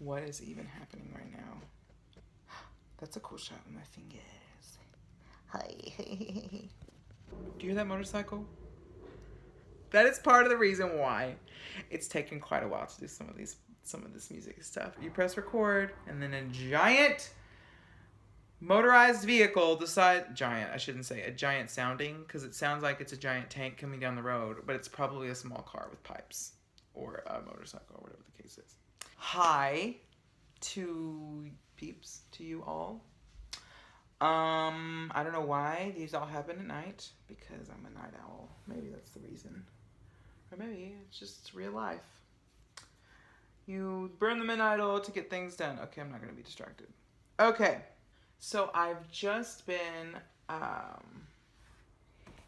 what is even happening right now. That's a cool shot with my fingers. Hi. Do you hear that motorcycle? That is part of the reason why it's taken quite a while to do some of this music stuff. You press record, and then a giant motorized vehicle I shouldn't say a giant sounding, because it sounds like it's a giant tank coming down the road, but it's probably a small car with pipes, or a motorcycle, or whatever the case is. Hi to peeps, to you all. I don't know why these all happen at night, because I'm a night owl. Maybe that's the reason. Or maybe it's just real life. You burn the midnight oil to get things done. Okay, I'm not going to be distracted. Okay, so I've just been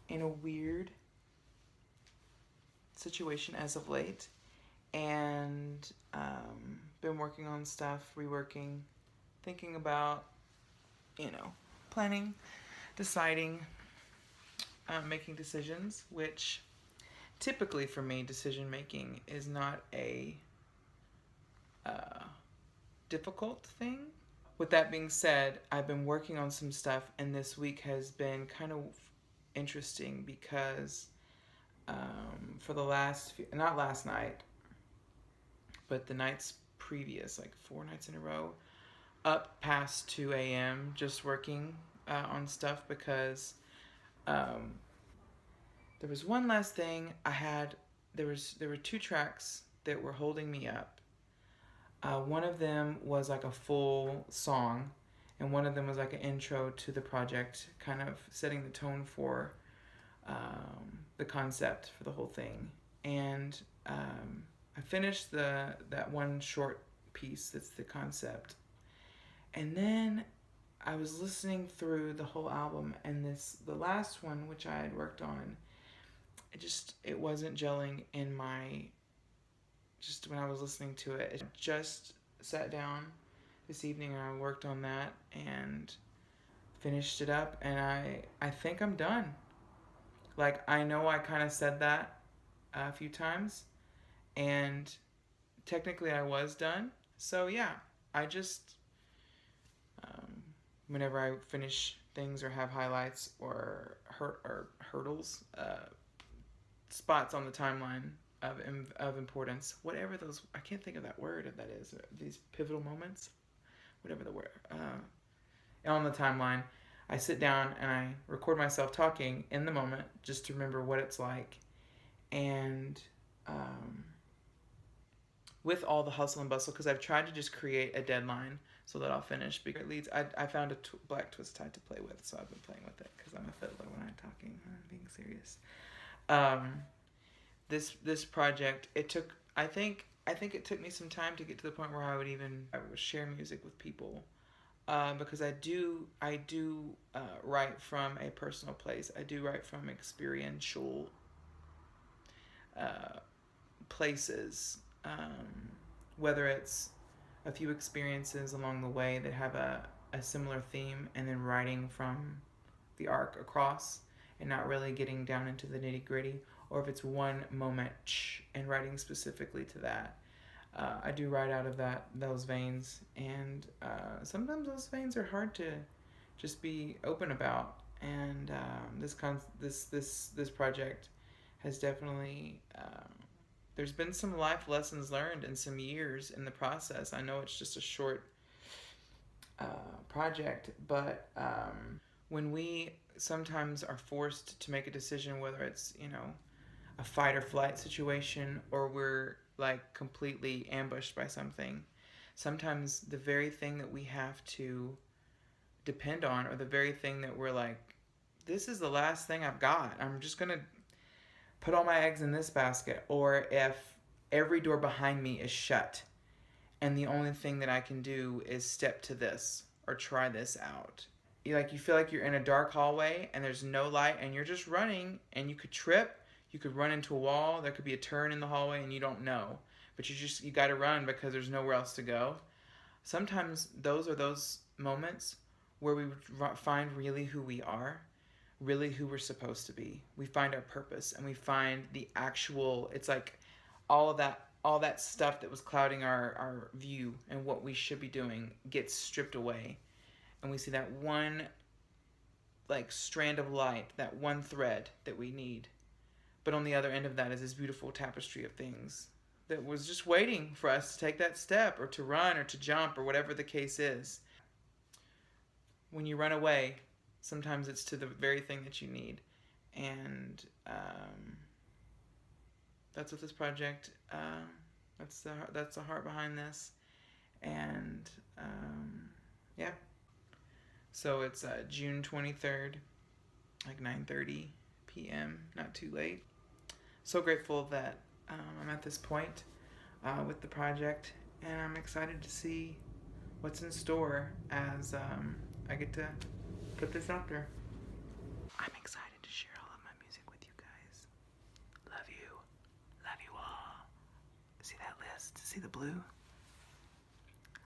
in a weird situation as of late, and been working on stuff, reworking, thinking about, planning, deciding, making decisions, which typically for me, decision making is not a difficult thing. With that being said, I've been working on some stuff, and this week has been kind of interesting because for the not last night, but the nights previous, like 4 nights in a row, up past 2 a.m. just working on stuff, because there was one last thing I had. There were 2 tracks that were holding me up. One of them was like a full song, and one of them was like an intro to the project, kind of setting the tone for the concept for the whole thing. And I finished that one short piece that's the concept, and then I was listening through the whole album, and the last one, which I had worked on, it wasn't gelling in my, just when I was listening to it. I just sat down this evening and I worked on that and finished it up, and I think I'm done. Like, I know I kind of said that a few times, and technically I was done. So yeah, I just, whenever I finish things or have highlights or hurdles, spots on the timeline of importance, whatever those, I can't think of that word that is, these pivotal moments, whatever the word, on the timeline, I sit down and I record myself talking in the moment just to remember what it's like. And with all the hustle and bustle, because I've tried to just create a deadline so that I'll finish, because it leads, I found a black twist tie to play with, so I've been playing with it because I'm a fiddler when I'm talking. I'm being serious. This project, I think it took me some time to get to the point where I would share music with people, because I do write from a personal place. I do write from experiential places, whether it's a few experiences along the way that have a similar theme, and then writing from the arc across and not really getting down into the nitty-gritty, or if it's one moment and writing specifically to that. I do write out of those veins, and sometimes those veins are hard to just be open about. And this project has definitely, there's been some life lessons learned and some years in the process. I know it's just a short project, but when we sometimes are forced to make a decision, whether it's, a fight or flight situation, or we're like completely ambushed by something, sometimes the very thing that we have to depend on, or the very thing that we're like, this is the last thing I've got, I'm just gonna put all my eggs in this basket, or if every door behind me is shut and the only thing that I can do is step to this or try this out. You feel like you're in a dark hallway and there's no light, and you're just running, and you could trip, you could run into a wall, there could be a turn in the hallway and you don't know, but you got to run because there's nowhere else to go. Sometimes those are those moments where we find really who we are, really who we're supposed to be. We find our purpose, and we find the actual, it's like all all that stuff that was clouding our view and what we should be doing gets stripped away. And we see that one like strand of light, that one thread that we need. But on the other end of that is this beautiful tapestry of things that was just waiting for us to take that step or to run or to jump or whatever the case is. When you run away, sometimes it's to the very thing that you need. And that's what this project, that's the heart behind this. And yeah. So it's June 23rd, like 9:30 p.m., not too late. So grateful that I'm at this point with the project, and I'm excited to see what's in store as I get to put this out there. I'm excited to share all of my music with you guys. Love you. Love you all. See that list? See the blue?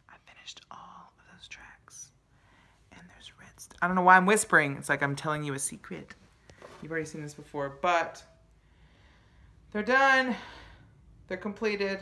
I finished all of those tracks. And there's red stuff. I don't know why I'm whispering. It's like I'm telling you a secret. You've already seen this before, but they're done. They're completed.